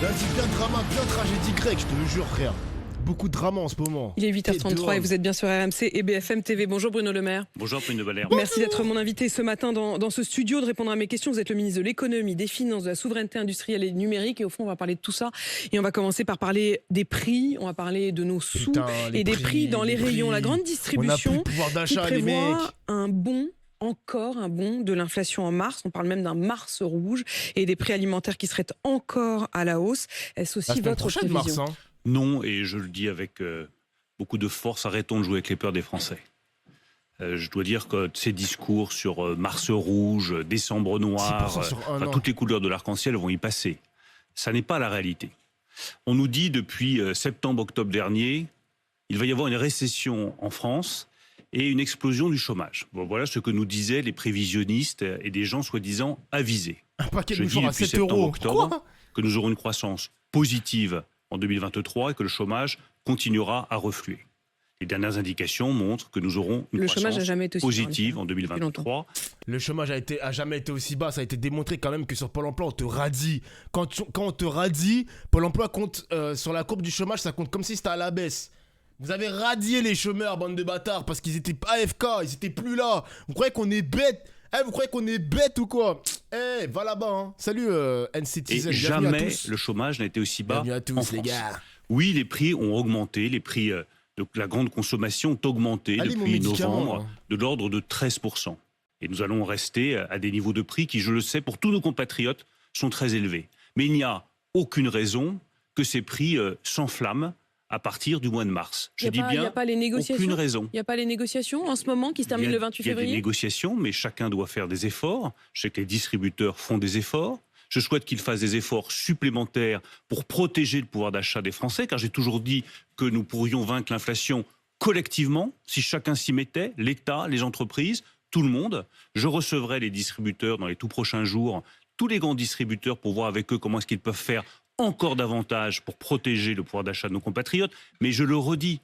Vas-y, bien drama, bien tragédie grecque, je te le jure, frère. Beaucoup de drama en ce moment. Il est 8h33 et vous êtes bien sur RMC et BFM TV. Bonjour Bruno Le Maire. Bonjour Bruno Valère. Merci d'être mon invité ce matin dans ce studio, de répondre à mes questions. Vous êtes le ministre de l'économie, des finances, de la souveraineté industrielle et numérique. Et au fond, on va parler de tout ça. Et on va commencer par parler des prix. On va parler de nos sous et des prix dans les rayons. La grande distribution on a plus de pouvoir d'achat, qui les mecs. prévoit encore un bond de l'inflation en mars. On parle même d'un mars rouge et des prix alimentaires qui seraient encore à la hausse. Est-ce aussi votre prévision? Mars, hein. Non, et je le dis avec beaucoup de force, arrêtons de jouer avec les peurs des Français. Je dois dire que ces discours sur Mars rouge, décembre noir, toutes les couleurs de l'arc-en-ciel vont y passer. Ça n'est pas la réalité. On nous dit depuis septembre-octobre dernier, il va y avoir une récession en France et une explosion du chômage. Bon, voilà ce que nous disaient les prévisionnistes et des gens soi-disant avisés. Un paquet Je de dis jours à depuis 7 euros. septembre-octobre que nous aurons une croissance positive en 2023 et que le chômage continuera à refluer. Les dernières indications montrent que nous aurons une croissance positive en 2023. Le chômage a jamais été aussi bas. Ça a été démontré quand même que sur Pôle emploi, on te radie. Quand on te radie, Pôle emploi compte sur la courbe du chômage, ça compte comme si c'était à la baisse. Vous avez radié les chômeurs, bande de bâtards, parce qu'ils étaient AFK, ils étaient plus là. Vous croyez qu'on est bête? Vous croyez qu'on est bête ou quoi? Va là-bas, hein. Salut N-Citizen. Et jamais le chômage n'a été aussi bas à tous, en France. Les gars. Oui, les prix ont augmenté, les prix de la grande consommation ont augmenté depuis novembre de l'ordre de 13%. Et nous allons rester à des niveaux de prix qui, je le sais, pour tous nos compatriotes, sont très élevés. Mais il n'y a aucune raison que ces prix s'enflamment à partir du mois de mars. Je dis bien, aucune raison. Il n'y a pas les négociations en ce moment qui se terminent le 28 février? Il y a des négociations, mais chacun doit faire des efforts. Je sais que les distributeurs font des efforts. Je souhaite qu'ils fassent des efforts supplémentaires pour protéger le pouvoir d'achat des Français, car j'ai toujours dit que nous pourrions vaincre l'inflation collectivement, si chacun s'y mettait, l'État, les entreprises, tout le monde. Je recevrai les distributeurs dans les tout prochains jours, tous les grands distributeurs, pour voir avec eux comment est-ce qu'ils peuvent faire encore davantage pour protéger le pouvoir d'achat de nos compatriotes. Mais je le redis,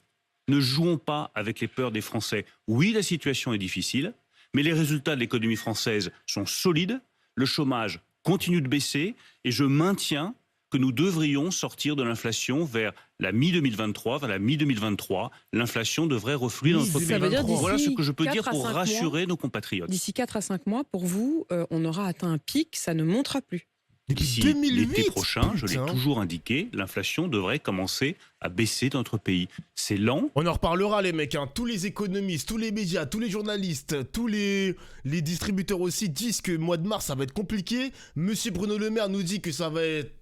ne jouons pas avec les peurs des Français. Oui, la situation est difficile, mais les résultats de l'économie française sont solides, le chômage continue de baisser, et je maintiens que nous devrions sortir de l'inflation vers la mi-2023, vers la mi-2023. L'inflation devrait refluer dans notre pays. Voilà ce que je peux dire pour rassurer nos compatriotes. D'ici 4 à 5 mois, pour vous, on aura atteint un pic, ça ne montera plus. D'ici l'été prochain, je l'ai toujours indiqué, l'inflation devrait commencer à baisser dans notre pays. C'est lent. On en reparlera, les mecs. Tous les économistes, tous les médias, tous les journalistes, tous les distributeurs aussi disent que le mois de mars, ça va être compliqué. Monsieur Bruno Le Maire nous dit que ça va être...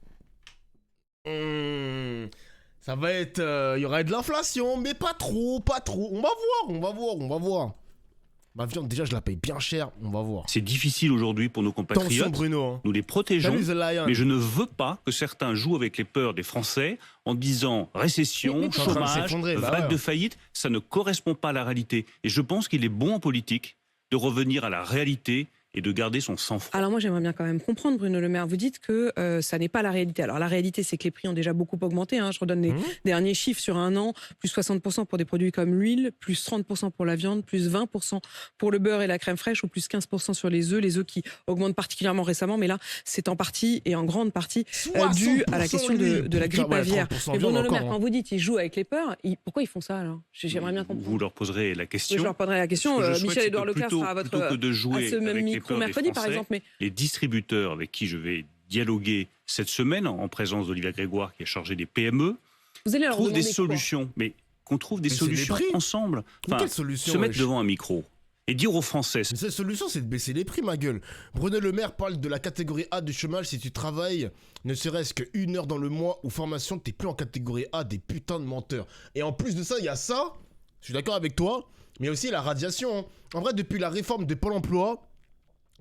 il y aura de l'inflation, mais pas trop. On va voir. Ma viande, déjà, je la paye bien cher. On va voir. C'est difficile aujourd'hui pour nos compatriotes. Attention, Bruno. Nous les protégeons. Mais je ne veux pas que certains jouent avec les peurs des Français en disant récession, chômage, vague de faillite. Ça ne correspond pas à la réalité. Et je pense qu'il est bon en politique de revenir à la réalité et de garder son sang-froid. Alors moi, j'aimerais bien quand même comprendre, Bruno Le Maire. Vous dites que ça n'est pas la réalité. Alors la réalité, c'est que les prix ont déjà beaucoup augmenté. Je redonne les derniers chiffres sur un an. Plus 60% pour des produits comme l'huile, plus 30% pour la viande, plus 20% pour le beurre et la crème fraîche, ou plus 15% sur les œufs qui augmentent particulièrement récemment. Mais là, c'est en partie et en grande partie dû à la question de la grippe aviaire. Mais Bruno Le Maire, quand vous dites qu'ils jouent avec les peurs, pourquoi ils font ça alors? J'aimerais bien comprendre. Vous leur poserez la question. Je leur poserai la question. Michel-Édouard Leclerc sera à votre mercredi, par exemple. Mais... Les distributeurs avec qui je vais dialoguer cette semaine, en présence d'Olivia Grégoire, qui est chargée des PME, trouvent des solutions. Mais qu'on trouve des solutions ensemble. Quelle solution, se mettre devant un micro et dire aux Français... Mais cette solution, c'est de baisser les prix, ma gueule. Bruno Le Maire parle de la catégorie A du chômage. Si tu travailles ne serait-ce qu'une heure dans le mois ou formation, t'es plus en catégorie A, des putains de menteurs. Et en plus de ça, il y a ça, je suis d'accord avec toi, mais il y a aussi la radiation. En vrai, depuis la réforme de Pôle emploi,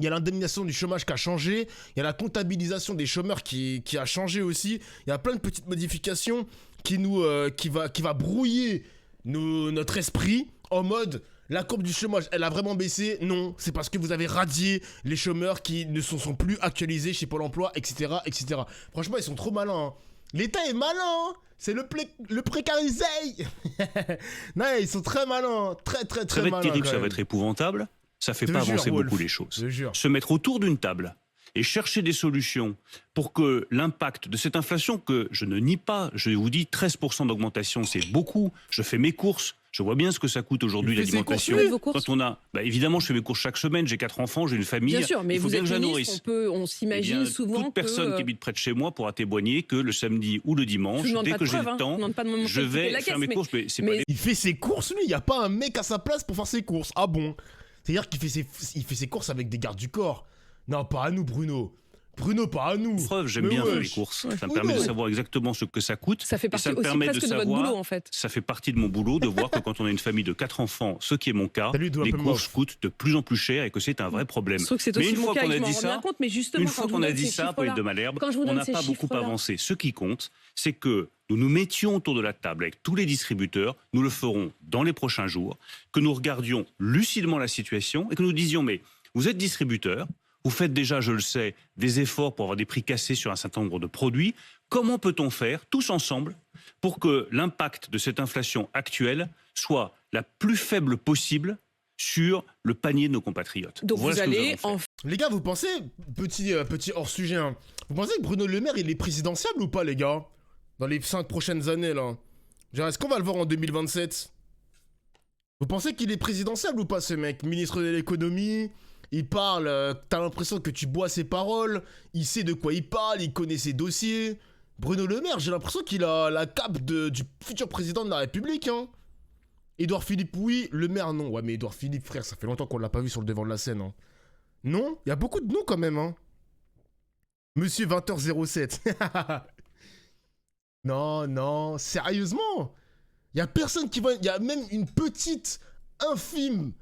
il y a l'indemnisation du chômage qui a changé, il y a la comptabilisation des chômeurs qui a changé aussi, il y a plein de petites modifications qui va brouiller notre esprit en mode la courbe du chômage, elle a vraiment baissé? Non, c'est parce que vous avez radié les chômeurs qui ne sont plus actualisés chez Pôle emploi, etc., etc. Franchement, ils sont trop malins. L'État est malin, c'est le précarisé. Non, ils sont très malins, très malins. Ça va être terrible, ça va être épouvantable. Ça ne fait pas avancer beaucoup les choses. Se mettre autour d'une table et chercher des solutions pour que l'impact de cette inflation, que je ne nie pas, je vous dis 13% d'augmentation, c'est beaucoup. Je fais mes courses. Je vois bien ce que ça coûte aujourd'hui l'alimentation. Quand on a, évidemment, je fais mes courses chaque semaine. J'ai 4 enfants, j'ai une famille. Bien sûr, mais il faut vous bien êtes que je la ministre, nourrisse. on s'imagine souvent toute personne qui habite près de chez moi pourra témoigner que le samedi ou le dimanche, dès que j'ai le temps, je vais faire mes courses. Mais c'est pas Il fait ses courses, lui. Il n'y a pas un mec à sa place pour faire ses courses. Ah bon? C'est-à-dire qu'il fait ses courses avec des gardes du corps. Non, pas à nous, Bruno. Bruno, pas à nous. Preuve, j'aime bien faire les courses. Ça me permet de savoir exactement ce que ça coûte. Ça fait partie ça me aussi permet presque de votre boulot, en fait. Ça fait partie de mon boulot de voir que quand on a une famille de 4 enfants, ce qui est mon cas, les courses coûtent de plus en plus cher et que c'est un vrai problème. Mais une fois qu'on a dit ça, Paul de Malherbe, on n'a pas beaucoup avancé. Ce qui compte, c'est que nous nous mettions autour de la table avec tous les distributeurs, nous le ferons dans les prochains jours, que nous regardions lucidement la situation et que nous disions, mais vous êtes distributeur, vous faites déjà, je le sais, des efforts pour avoir des prix cassés sur un certain nombre de produits. Comment peut-on faire, tous ensemble, pour que l'impact de cette inflation actuelle soit la plus faible possible sur le panier de nos compatriotes? Donc voilà, vous allez Les gars, vous pensez, petit hors sujet, hein, vous pensez que Bruno Le Maire, il est présidentiable ou pas, les gars? Dans les 5 prochaines années, là. Genre, est-ce qu'on va le voir en 2027? Vous pensez qu'il est présidentiable ou pas, ce mec? Ministre de l'économie, il parle, t'as l'impression que tu bois ses paroles, il sait de quoi il parle, il connaît ses dossiers. Bruno Le Maire, j'ai l'impression qu'il a la cape du futur président de la République, hein. Édouard Philippe, oui, Le Maire, non. Ouais, mais Édouard Philippe, frère, ça fait longtemps qu'on l'a pas vu sur le devant de la scène, hein. Non? Il y a beaucoup de noms quand même, hein. Monsieur 20h07. Non, sérieusement. Il y a personne qui va... Il y a même une petite, infime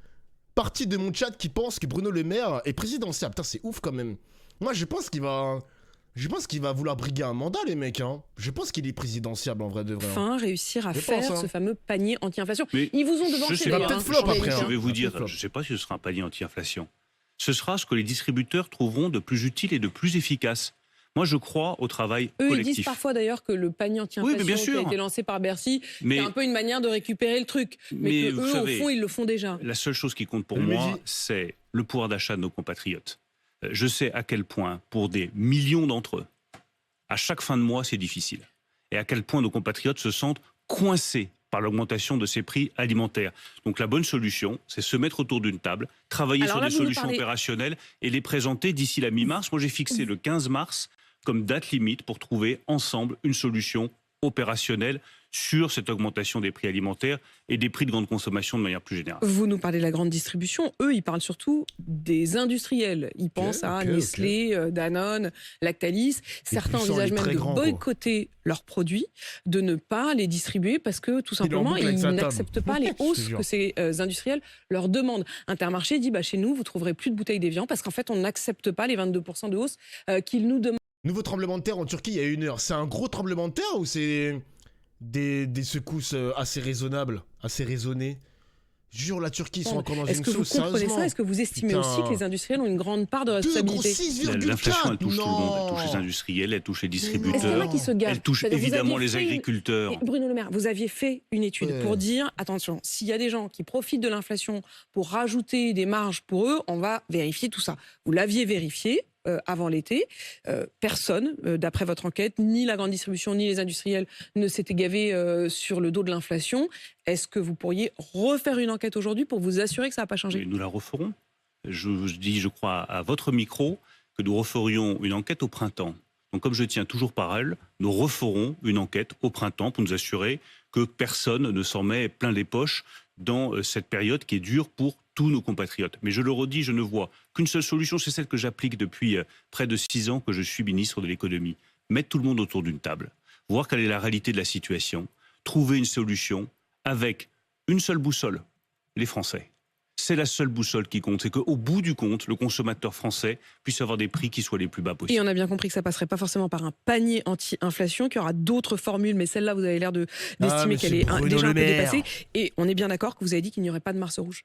partie de mon chat qui pense que Bruno Le Maire est présidentiable. Putain, c'est ouf quand même. Moi, je pense qu'il va vouloir briguer un mandat, les mecs, hein. Je pense qu'il est présidentiable, en vrai de vrai. Enfin, réussir à faire ce fameux panier anti-inflation. Ils vous ont devancé. Je vais vous dire, je ne sais pas si ce sera un panier anti-inflation. Ce sera ce que les distributeurs trouveront de plus utile et de plus efficace. Moi, je crois au travail collectif. Ils disent parfois d'ailleurs que le panier anti-inflation qui a été lancé par Bercy, c'est un peu une manière de récupérer le truc. Mais que eux, au fond, ils le font déjà. La seule chose qui compte pour moi, c'est le pouvoir d'achat de nos compatriotes. Je sais à quel point, pour des millions d'entre eux, à chaque fin de mois, c'est difficile. Et à quel point nos compatriotes se sentent coincés par l'augmentation de ces prix alimentaires. Donc la bonne solution, c'est se mettre autour d'une table, travailler sur des solutions opérationnelles et les présenter d'ici la mi-mars. Moi, j'ai fixé le 15 mars comme date limite pour trouver ensemble une solution opérationnelle sur cette augmentation des prix alimentaires et des prix de grande consommation de manière plus générale. Vous nous parlez de la grande distribution, eux, ils parlent surtout des industriels. Ils pensent à Nestlé, Danone, Lactalis. Certains envisagent même de boycotter leurs produits, de ne pas les distribuer parce que tout simplement, ils n'acceptent pas les hausses que ces industriels leur demandent. Intermarché dit, chez nous, vous trouverez plus de bouteilles d'Évian parce qu'en fait, on n'accepte pas les 22% de hausse qu'ils nous demandent. Nouveau tremblement de terre en Turquie il y a 1 heure. C'est un gros tremblement de terre ou c'est des secousses assez raisonnables, assez raisonnées? Jure, la Turquie, ils sont encore dans une sauce. Est-ce que vous comprenez ça? Est-ce que vous estimez aussi que les industriels ont une grande part de responsabilité? L'inflation, elle touche tout le monde. Elle touche les industriels, elle touche les distributeurs, elle touche évidemment les agriculteurs. Bruno Le Maire, vous aviez fait une étude pour dire, attention, s'il y a des gens qui profitent de l'inflation pour rajouter des marges pour eux, on va vérifier tout ça. Vous l'aviez vérifié avant l'été. Personne, d'après votre enquête, ni la grande distribution, ni les industriels ne s'étaient gavés sur le dos de l'inflation. Est-ce que vous pourriez refaire une enquête aujourd'hui pour vous assurer que ça n'a pas changé? Nous la referons. Je dis, je crois, à votre micro, que nous referions une enquête au printemps. Donc, comme je tiens toujours parole, nous referons une enquête au printemps pour nous assurer que personne ne s'en met plein les poches dans cette période qui est dure pour tous nos compatriotes. Mais je le redis, je ne vois qu'une seule solution, c'est celle que j'applique depuis près de 6 ans que je suis ministre de l'économie. Mettre tout le monde autour d'une table, voir quelle est la réalité de la situation, trouver une solution avec une seule boussole, les Français. C'est la seule boussole qui compte, c'est qu'au bout du compte, le consommateur français puisse avoir des prix qui soient les plus bas possibles. Et on a bien compris que ça passerait pas forcément par un panier anti-inflation, qu'il y aura d'autres formules, mais celle-là, vous avez l'air d'estimer qu'elle est déjà un peu dépassée. Et on est bien d'accord que vous avez dit qu'il n'y aurait pas de Mars rouge.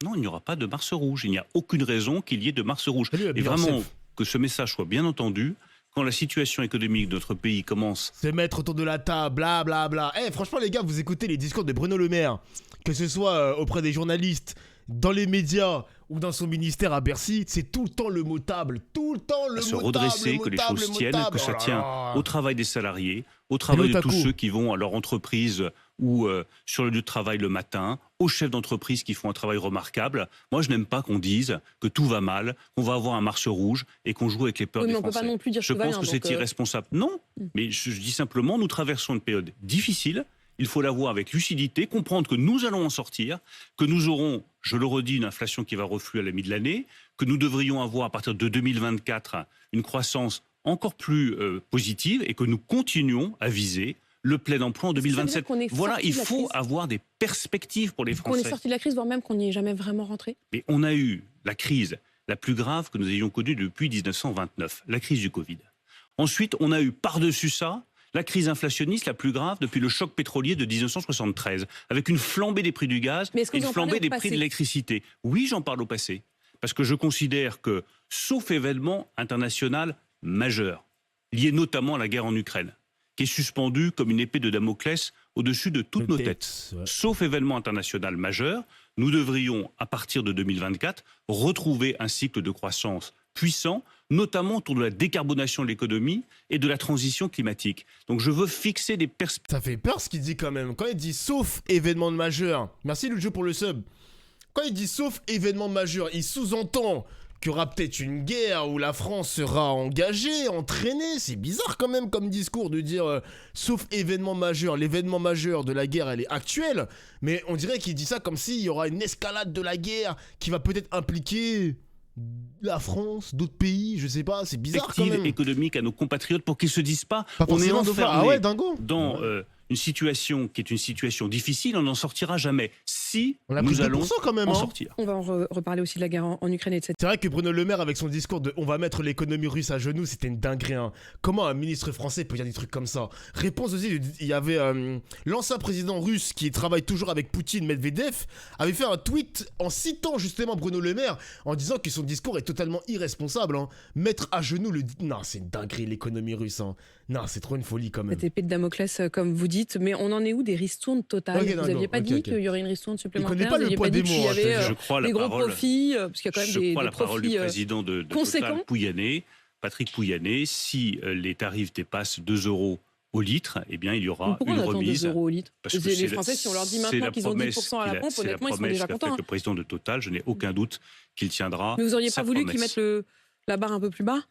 Non, il n'y aura pas de Mars rouge. Il n'y a aucune raison qu'il y ait de Mars rouge. Et vraiment, que ce message soit bien entendu, quand la situation économique de notre pays commence... Se mettre autour de la table, blablabla. Franchement, les gars, vous écoutez les discours de Bruno Le Maire, que ce soit auprès des journalistes, dans les médias ou dans son ministère à Bercy, c'est tout le temps le motable. Tout le temps le à se motable. redresser, que les choses tiennent, que ça tient au travail des salariés, au travail de tous ceux qui vont à leur entreprise ou sur le lieu de travail le matin, aux chefs d'entreprise qui font un travail remarquable. Moi, je n'aime pas qu'on dise que tout va mal, qu'on va avoir un mars rouge et qu'on joue avec les peurs des Français. On peut pas non plus dire je que pense que c'est irresponsable. Non, mais je dis simplement, nous traversons une période difficile. Il faut la voir avec lucidité, comprendre que nous allons en sortir, que nous aurons, je le redis, une inflation qui va refluer à la mi de l'année, que nous devrions avoir à partir de 2024 une croissance encore plus positive et que nous continuons à viser le plein emploi en 2027. Voilà, il faut avoir des perspectives pour les Français. Qu'on est sorti de la crise, voire même qu'on n'y est jamais vraiment rentré. Mais on a eu la crise la plus grave que nous ayons connue depuis 1929, la crise du Covid. Ensuite, on a eu par-dessus ça la crise inflationniste la plus grave depuis le choc pétrolier de 1973, avec une flambée des prix du gaz et une flambée des prix de l'électricité. Oui, j'en parle au passé, parce que je considère que, sauf événement international majeur, lié notamment à la guerre en Ukraine, qui est suspendue comme une épée de Damoclès au-dessus de toutes nos têtes, sauf événement international majeur, nous devrions, à partir de 2024, retrouver un cycle de croissance puissant, notamment autour de la décarbonation de l'économie et de la transition climatique. Donc je veux fixer des perspectives. Ça fait peur ce qu'il dit quand même. Quand il dit sauf événement majeur, merci Lujo pour le sub. Quand il dit sauf événement majeur, il sous-entend qu'il y aura peut-être une guerre où la France sera engagée, entraînée. C'est bizarre quand même comme discours de dire sauf événement majeur. L'événement majeur de la guerre, elle est actuelle. Mais on dirait qu'il dit ça comme s'il y aura une escalade de la guerre qui va peut-être impliquer la France, d'autres pays, je sais pas, c'est bizarre quand même. Économique à nos compatriotes pour qu'ils se disent pas on est enfermé dans une situation qui est une situation difficile, on n'en sortira jamais. Si nous allons quand même, en sortir. On va en reparler aussi de la guerre en Ukraine, etc. C'est vrai que Bruno Le Maire, avec son discours de « on va mettre l'économie russe à genoux », c'était une dinguerie. Hein. Comment un ministre français peut dire des trucs comme ça? Réponse aussi, il y avait l'ancien président russe qui travaille toujours avec Poutine, Medvedev, avait fait un tweet en citant justement Bruno Le Maire, en disant que son discours est totalement irresponsable. Hein. Mettre à genoux le... Non, c'est une dinguerie l'économie russe. Hein. Non, c'est trop une folie quand même. Cette épée de Damoclès, comme vous dites, mais on en est où des ristournes totales? Vous n'aviez pas dit qu'il y aurait une ristourne supplémentaire? Vous n'aviez pas dit qu'il y avait des gros profits, parce qu'il y a quand même des profits conséquents. Je crois la parole du président de Total, Pouyanné, Patrick Pouyanné, si les tarifs dépassent 2 € au litre, eh bien il y aura une remise. 2 € au litre. Parce que les Français, si on leur dit maintenant qu'ils ont 10% à la pompe, honnêtement, ils sont déjà contents. Le président de Total, je n'ai aucun doute qu'il tiendra. Mais vous n'auriez pas voulu qu'ils mettent la barre un peu plus bas?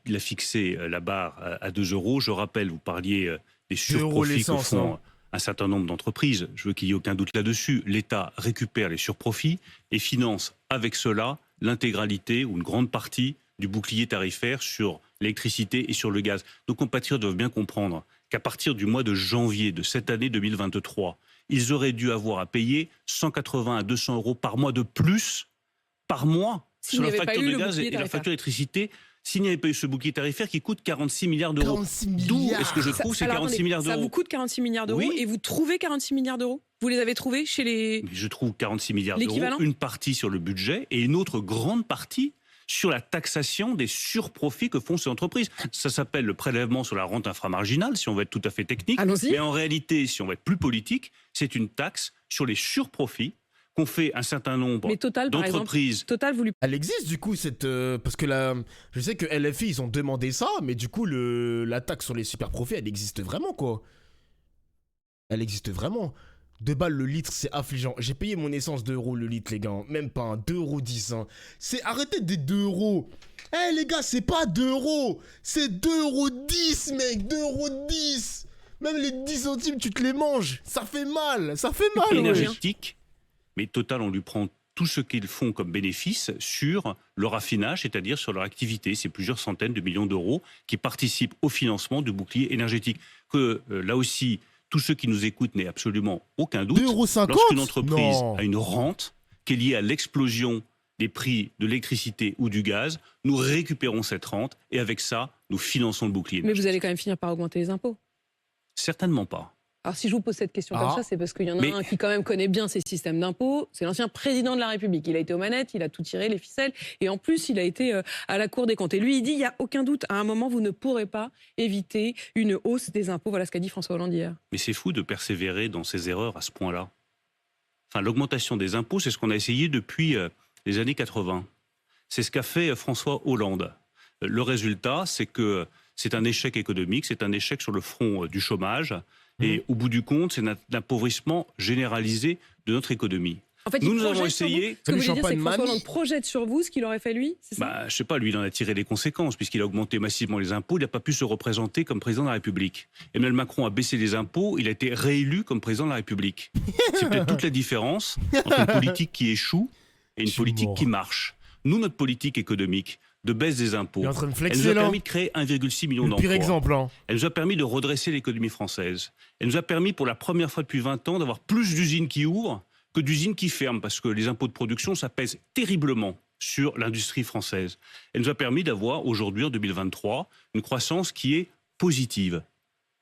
Il a fixé la barre à 2 €. Je rappelle, vous parliez des surprofits que font un certain nombre d'entreprises. Je veux qu'il n'y ait aucun doute là-dessus. L'État récupère les surprofits et finance avec cela l'intégralité ou une grande partie du bouclier tarifaire sur l'électricité et sur le gaz. Nos compatriotes doivent bien comprendre qu'à partir du mois de janvier de cette année 2023, ils auraient dû avoir à payer 180 à 200 € par mois de plus par mois sur la facture de gaz et la facture d'électricité. S'il n'y avait pas eu ce bouclier tarifaire qui coûte 46 milliards d'euros. D'où est-ce que je trouve ces 46 milliards d'euros? Ça vous coûte 46 milliards d'euros et vous trouvez 46 milliards d'euros? Vous les avez trouvés chez les... Je trouve 46 milliards d'euros, une partie sur le budget et une autre grande partie sur la taxation des surprofits que font ces entreprises. Ça s'appelle le prélèvement sur la rente inframarginale, si on veut être tout à fait technique. Mais en réalité, si on veut être plus politique, c'est une taxe sur les surprofits qu'ont fait un certain nombre d'entreprises. Total, Elle existe du coup cette parce que là, je sais que LFI ils ont demandé ça, mais du coup la taxe sur les super profits, elle existe vraiment quoi. Elle existe vraiment. 2 balles le litre, c'est affligeant. J'ai payé mon essence 2 € le litre les gars, même pas un 2,10 €. Hein. C'est arrêtez des 2 €. Eh les gars, c'est pas 2 €, c'est 2,10 € mec, 2,10 €. Même les 10 centimes tu te les manges, ça fait mal, énergétique. Mais Total, on lui prend tout ce qu'ils font comme bénéfice sur le raffinage, c'est-à-dire sur leur activité. C'est plusieurs centaines de millions d'euros qui participent au financement du bouclier énergétique. Que là aussi, tous ceux qui nous écoutent n'aient absolument aucun doute. 2,50 €. Lorsqu'une entreprise a une rente qui est liée à l'explosion des prix de l'électricité ou du gaz, nous récupérons cette rente et avec ça, nous finançons le bouclier énergétique. Mais vous allez quand même finir par augmenter les impôts? Certainement pas. Alors si je vous pose cette question comme ça, c'est parce qu'il y en a un qui quand même connaît bien ces systèmes d'impôts. C'est l'ancien président de la République. Il a été aux manettes, il a tout tiré, les ficelles. Et en plus, il a été à la Cour des comptes. Et lui, il dit, il n'y a aucun doute, à un moment, vous ne pourrez pas éviter une hausse des impôts. Voilà ce qu'a dit François Hollande hier. Mais c'est fou de persévérer dans ces erreurs à ce point-là. enfin l'augmentation des impôts, c'est ce qu'on a essayé depuis les années 80. C'est ce qu'a fait François Hollande. Le résultat, c'est que c'est un échec économique, c'est un échec sur le front du chômage. Et au bout du compte, c'est un appauvrissement généralisé de notre économie. En fait, nous avons essayé. Ce que vous voulez dire, c'est que François Hollande projette sur vous ce qu'il aurait fait lui, c'est ça? Je sais pas, lui, il en a tiré les conséquences, puisqu'il a augmenté massivement les impôts, il n'a pas pu se représenter comme président de la République. Emmanuel Macron a baissé les impôts, il a été réélu comme président de la République. C'est peut-être toute la différence entre une politique qui échoue et une politique qui marche. Nous, notre politique économique de baisse des impôts, elle nous a permis de créer 1,6 million d'emplois. Pire exemple, hein. Elle nous a permis de redresser l'économie française. Elle nous a permis, pour la première fois depuis 20 ans, d'avoir plus d'usines qui ouvrent que d'usines qui ferment, parce que les impôts de production, ça pèse terriblement sur l'industrie française. Elle nous a permis d'avoir, aujourd'hui, en 2023, une croissance qui est positive.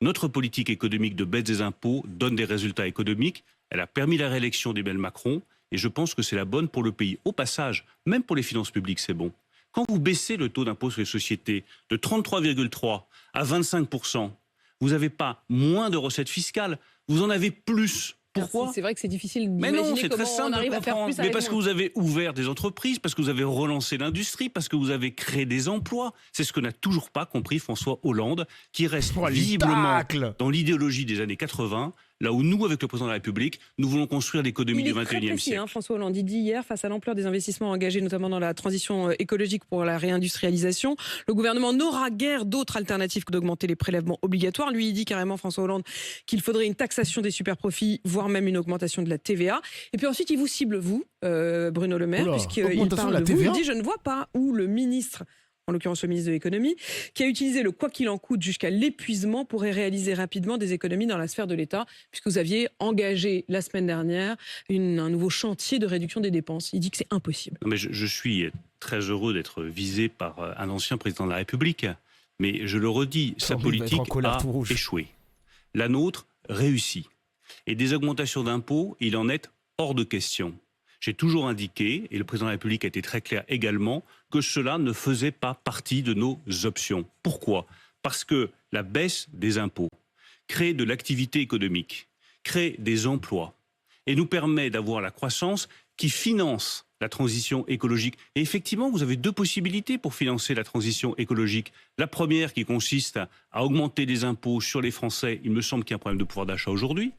Notre politique économique de baisse des impôts donne des résultats économiques. Elle a permis la réélection d'Emmanuel Macron, et je pense que c'est la bonne pour le pays. Au passage, même pour les finances publiques, c'est bon. Quand vous baissez le taux d'impôt sur les sociétés de 33,3 à 25%, vous n'avez pas moins de recettes fiscales, vous en avez plus. Pourquoi ? C'est vrai que c'est difficile d'imaginer Mais non, c'est très simple on arrive de à faire comprendre. plus Mais avec parce que moins. vous avez ouvert des entreprises, parce que vous avez relancé l'industrie, parce que vous avez créé des emplois. C'est ce que n'a toujours pas compris François Hollande, qui reste visiblement dans l'idéologie des années 80, là où nous, avec le président de la République, nous voulons construire l'économie du 21e siècle. François Hollande, il dit hier, face à l'ampleur des investissements engagés, notamment dans la transition écologique pour la réindustrialisation, le gouvernement n'aura guère d'autre alternative que d'augmenter les prélèvements obligatoires. Lui, il dit carrément, François Hollande, qu'il faudrait une taxation des superprofits, voire même une augmentation de la TVA. Et puis ensuite, il vous cible, vous, Bruno Le Maire, puisqu'il parle de vous. Il dit, je ne vois pas où le ministre, en l'occurrence le ministre de l'économie, qui a utilisé le quoi qu'il en coûte jusqu'à l'épuisement pourrait réaliser rapidement des économies dans la sphère de l'État, puisque vous aviez engagé la semaine dernière un nouveau chantier de réduction des dépenses. Il dit que c'est impossible. Non, mais je suis très heureux d'être visé par un ancien président de la République, mais je le redis, sa politique a échoué. La nôtre réussit. Et des augmentations d'impôts, il en est hors de question. J'ai toujours indiqué, et le président de la République a été très clair également, que cela ne faisait pas partie de nos options. Pourquoi ? Parce que la baisse des impôts crée de l'activité économique, crée des emplois et nous permet d'avoir la croissance qui finance la transition écologique. Et effectivement, vous avez deux possibilités pour financer la transition écologique. La première qui consiste à augmenter les impôts sur les Français. Il me semble qu'il y a un problème de pouvoir d'achat aujourd'hui.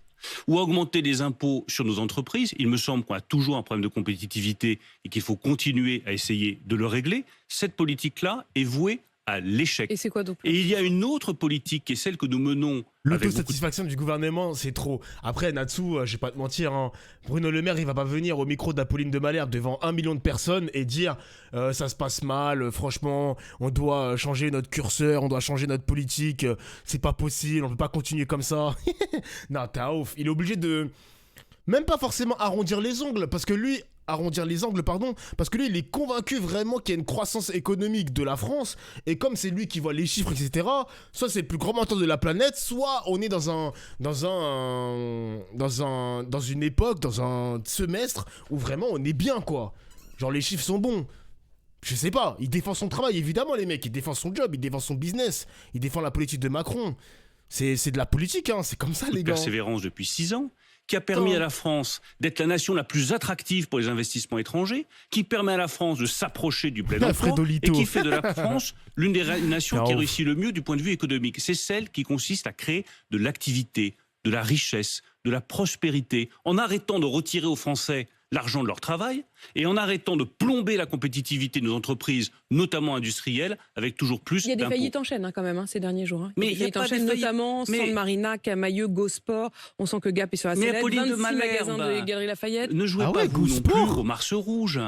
Ou à augmenter les impôts sur nos entreprises. Il me semble qu'on a toujours un problème de compétitivité et qu'il faut continuer à essayer de le régler. Cette politique-là est vouée à l'échec. Et c'est quoi donc ? Et il y a une autre politique qui est celle que nous menons. L'autosatisfaction du gouvernement, c'est trop. Après, Natsu, je vais pas te mentir, hein, Bruno Le Maire, il va pas venir au micro d'Apolline de Malherbe devant 1 million de personnes et dire ça se passe mal, franchement, on doit changer notre curseur, on doit changer notre politique, c'est pas possible, on peut pas continuer comme ça. Non, t'es ouf. Il est obligé de même pas forcément arrondir les ongles, parce que lui, parce que lui, il est convaincu vraiment qu'il y a une croissance économique de la France, et comme c'est lui qui voit les chiffres, etc., soit c'est le plus grand menteur de la planète, soit on est dans une époque, dans un semestre où vraiment on est bien, quoi. Genre les chiffres sont bons. Je sais pas, il défend son travail, évidemment, les mecs, il défend son job, il défend son business, il défend la politique de Macron. C'est de la politique, hein, c'est comme ça, les gars. Persévérance depuis 6 ans. Qui a permis à la France d'être la nation la plus attractive pour les investissements étrangers, qui permet à la France de s'approcher du plein emploi et qui fait de la France l'une des nations qui réussit le mieux du point de vue économique. C'est celle qui consiste à créer de l'activité, de la richesse, de la prospérité, en arrêtant de retirer aux Français l'argent de leur travail et en arrêtant de plomber la compétitivité de nos entreprises, notamment industrielles, avec toujours plus d'impôts. Il y a des faillites en chaîne quand même ces derniers jours. Mais il y a des faillites en chaîne, notamment Sand Marina, Camailleux, Gosport. On sent que Gap est sur la sellette. 26 magasins de Galeries Lafayette. Ne jouez pas vous non plus au Mars Rouge.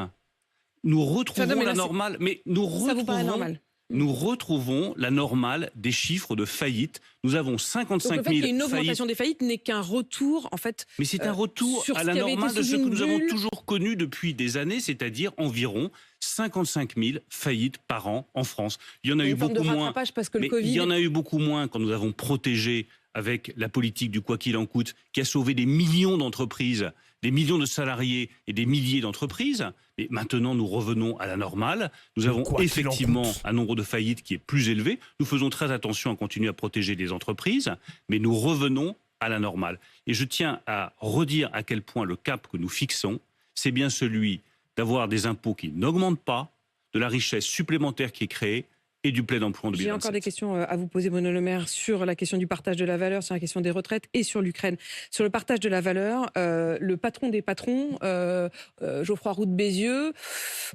Nous retrouvons la normale. Mais ça vous paraît normal ? Nous retrouvons la normale des chiffres de faillite. Nous avons 55 000 faillites. Le fait qu'il y ait une augmentation des faillites n'est qu'un retour, en fait. Mais c'est un retour à la normale de ce que nous avons toujours connu depuis des années, c'est-à-dire environ 55 000 faillites par an en France. Il y en a eu beaucoup moins. Parce que le Covid... Il y en a eu beaucoup moins quand nous avons protégé avec la politique du quoi qu'il en coûte, qui a sauvé des millions d'entreprises, des millions de salariés et des milliers d'entreprises. Mais maintenant, nous revenons à la normale. Nous avons effectivement un nombre de faillites qui est plus élevé. Nous faisons très attention à continuer à protéger les entreprises, mais nous revenons à la normale. Et je tiens à redire à quel point le cap que nous fixons, c'est bien celui d'avoir des impôts qui n'augmentent pas, de la richesse supplémentaire qui est créée et du plein emploi en 2027. J'ai encore des questions à vous poser, Bruno Le Maire, sur la question du partage de la valeur, sur la question des retraites et sur l'Ukraine. Sur le partage de la valeur, le patron des patrons, Geoffroy Roux de Bézieux,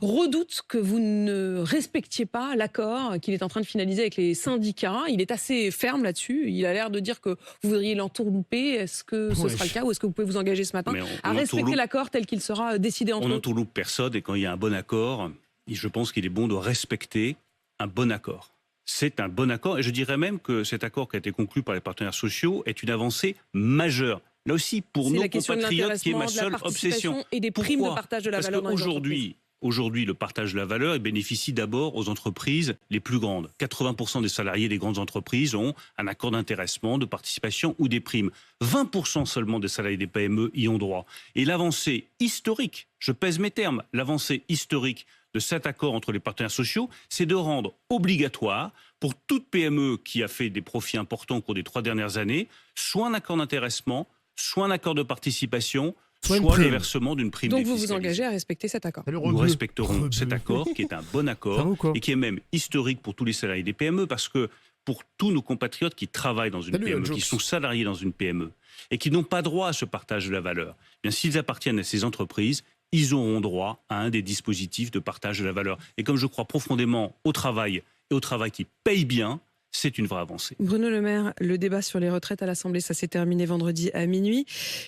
redoute que vous ne respectiez pas l'accord qu'il est en train de finaliser avec les syndicats. Il est assez ferme là-dessus. Il a l'air de dire que vous voudriez l'entourlouper. Est-ce que ce sera le cas ou est-ce que vous pouvez vous engager ce matin à respecter l'accord tel qu'il sera décidé entre eux? On n'entourloupe personne et quand il y a un bon accord, je pense qu'il est bon de respecter un bon accord. C'est un bon accord et je dirais même que cet accord qui a été conclu par les partenaires sociaux est une avancée majeure. Là aussi, pour nos compatriotes, qui est ma seule obsession. Et des primes de partage de la valeur. Parce qu'aujourd'hui, le partage de la valeur bénéficie d'abord aux entreprises les plus grandes. 80% des salariés des grandes entreprises ont un accord d'intéressement, de participation ou des primes. 20% seulement des salariés des PME y ont droit. Et l'avancée historique, je pèse mes termes, l'avancée historique de cet accord entre les partenaires sociaux, c'est de rendre obligatoire pour toute PME qui a fait des profits importants au cours des 3 dernières années, soit un accord d'intéressement, soit un accord de participation, soit le versement d'une prime défiscalisée. Donc vous vous engagez à respecter cet accord? Nous respecterons cet accord, qui est un bon accord, et qui est même historique pour tous les salariés des PME, parce que pour tous nos compatriotes qui travaillent dans une PME, qui sont salariés dans une PME, et qui n'ont pas droit à ce partage de la valeur, bien s'ils appartiennent à ces entreprises, ils auront droit à un des dispositifs de partage de la valeur. Et comme je crois profondément au travail, et au travail qui paye bien, c'est une vraie avancée. Bruno Le Maire, le débat sur les retraites à l'Assemblée, ça s'est terminé vendredi à minuit,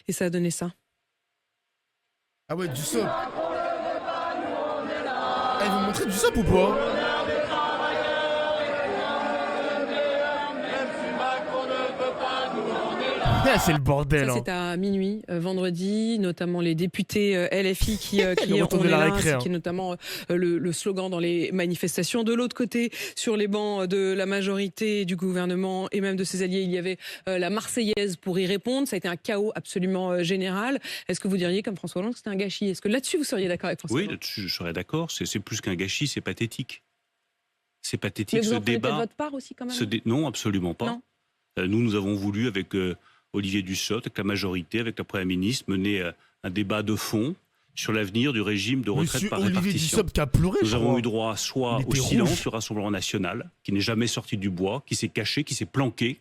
et ça a donné ça. Ah ouais, du sop. Ils vont montrer du sop ou pas? C'est le bordel. Ça, c'est à minuit, vendredi, notamment les députés LFI qui est notamment le slogan dans les manifestations. De l'autre côté, sur les bancs de la majorité du gouvernement et même de ses alliés, il y avait la Marseillaise pour y répondre. Ça a été un chaos absolument général. Est-ce que vous diriez, comme François Hollande, que c'était un gâchis? Est-ce que là-dessus, vous seriez d'accord avec François Hollande? Oui, là-dessus, je serais d'accord. C'est plus qu'un gâchis, c'est pathétique. C'est pathétique. Mais vous ce en prenez débat. peut-être votre part aussi, quand même? Non, absolument pas. Non. Nous avons voulu, avec Olivier Dussopt, avec la majorité, avec la Première ministre, mener un débat de fond sur l'avenir du régime de retraite par répartition. Olivier Dussopt qui a pleuré, Nous avons eu droit soit au silence du Rassemblement national, qui n'est jamais sorti du bois, qui s'est caché, qui s'est planqué.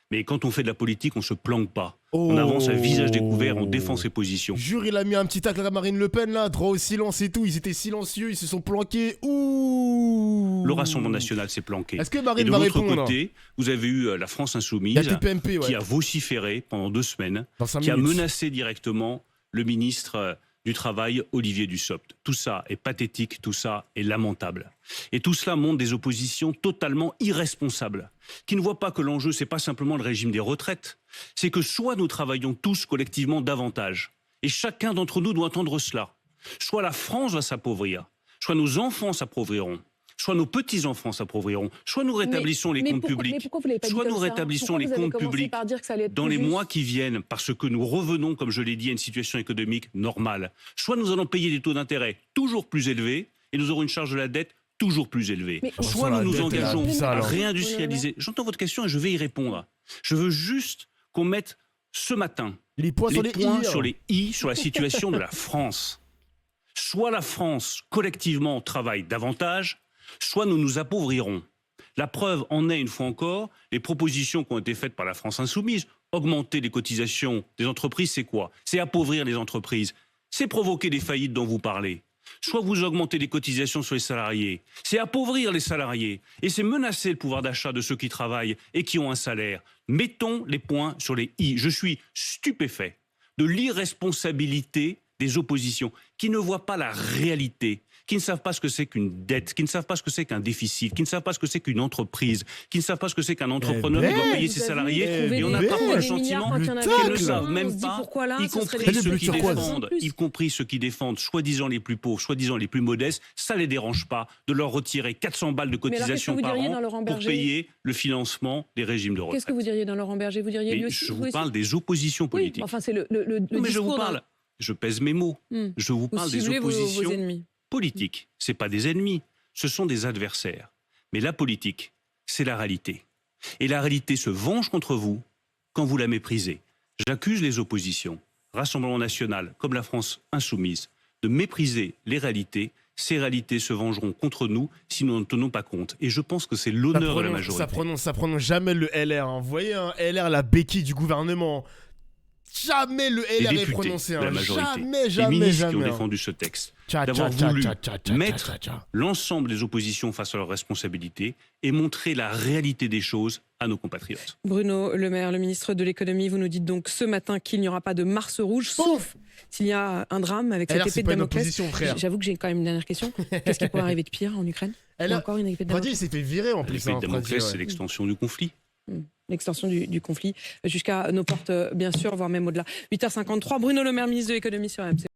Mais quand on fait de la politique, on ne se planque pas. On avance à visage découvert, on défend ses positions. Jure, il a mis un petit tacle à Marine Le Pen, là, droit au silence et tout. Ils étaient silencieux, ils se sont planqués. Le Rassemblement national s'est planqué. Est-ce que Marine et va de l'autre répondre? côté, vous avez eu la France Insoumise, TPMP, qui a vociféré pendant 2 semaines, qui a menacé directement le ministre du Travail, Olivier Dussopt. Tout ça est pathétique, tout ça est lamentable. Et tout cela montre des oppositions totalement irresponsables, qui ne voient pas que l'enjeu, c'est pas simplement le régime des retraites, c'est que soit nous travaillons tous collectivement davantage, et chacun d'entre nous doit entendre cela, soit la France va s'appauvrir, soit nos enfants s'appauvriront, soit nos petits-enfants s'appauvriront, soit nous rétablissons les comptes publics, soit nous rétablissons les comptes publics dans les mois qui viennent, parce que nous revenons, comme je l'ai dit, à une situation économique normale, soit nous allons payer des taux d'intérêt toujours plus élevés, et nous aurons une charge de la dette toujours plus élevée. Soit nous nous engageons à réindustrialiser. J'entends votre question et je vais y répondre. Je veux juste qu'on mette ce matin les points sur les i sur la situation de la France. Soit la France, collectivement, travaille davantage, soit nous nous appauvrirons. La preuve en est, une fois encore, les propositions qui ont été faites par la France Insoumise. Augmenter les cotisations des entreprises, c'est quoi? C'est appauvrir les entreprises. C'est provoquer des faillites dont vous parlez. Soit vous augmentez les cotisations sur les salariés, c'est appauvrir les salariés, et c'est menacer le pouvoir d'achat de ceux qui travaillent et qui ont un salaire. Mettons les points sur les i. Je suis stupéfait de l'irresponsabilité des oppositions qui ne voient pas la réalité, qui ne savent pas ce que c'est qu'une dette, qui ne savent pas ce que c'est qu'un déficit, qui ne savent pas ce que c'est qu'une entreprise, qui ne savent pas ce que c'est qu'un entrepreneur qui doit payer ses salariés, et on a parfois le sentiment qu'ils ne savent même pas, y compris ceux qui défendent, soi-disant les plus pauvres, soi-disant les plus modestes, ça les dérange pas de leur retirer 400 balles de cotisation par an pour payer le financement des régimes de retraite. Qu'est-ce que vous diriez dans Laurent Berger? Vous diriez je vous parle des oppositions politiques. Oui, enfin, c'est le mais je vous parle, je pèse mes mots, je vous parle des oppositions politiques. Ce n'est pas des ennemis, ce sont des adversaires. Mais la politique, c'est la réalité. Et la réalité se venge contre vous quand vous la méprisez. J'accuse les oppositions, Rassemblement national comme la France insoumise, de mépriser les réalités. Ces réalités se vengeront contre nous si nous n'en tenons pas compte. Et je pense que c'est l'honneur de la majorité. Ça prononce jamais le LR. Hein. Vous voyez, hein, LR, la béquille du gouvernement. Jamais le LR est prononcé. De la hein. majorité. Jamais. Les ministres qui ont défendu ce texte. D'avoir voulu mettre tcha. l'ensemble des oppositions face à leurs responsabilités et montrer la réalité des choses à nos compatriotes. Bruno Le Maire, le ministre de l'économie, vous nous dites donc ce matin qu'il n'y aura pas de Mars rouge, sauf s'il y a un drame avec cette épée de Damoclès. J'avoue que j'ai quand même une dernière question. Qu'est-ce qui pourrait arriver de pire en Ukraine? Il y a encore une épée de Damoclès. Il s'est fait virer en plus. L'épée de Damoclès, c'est l'extension du conflit. L'extension du conflit jusqu'à nos portes, bien sûr, voire même au-delà. 8h53, Bruno Le Maire, ministre de l'économie sur RMC.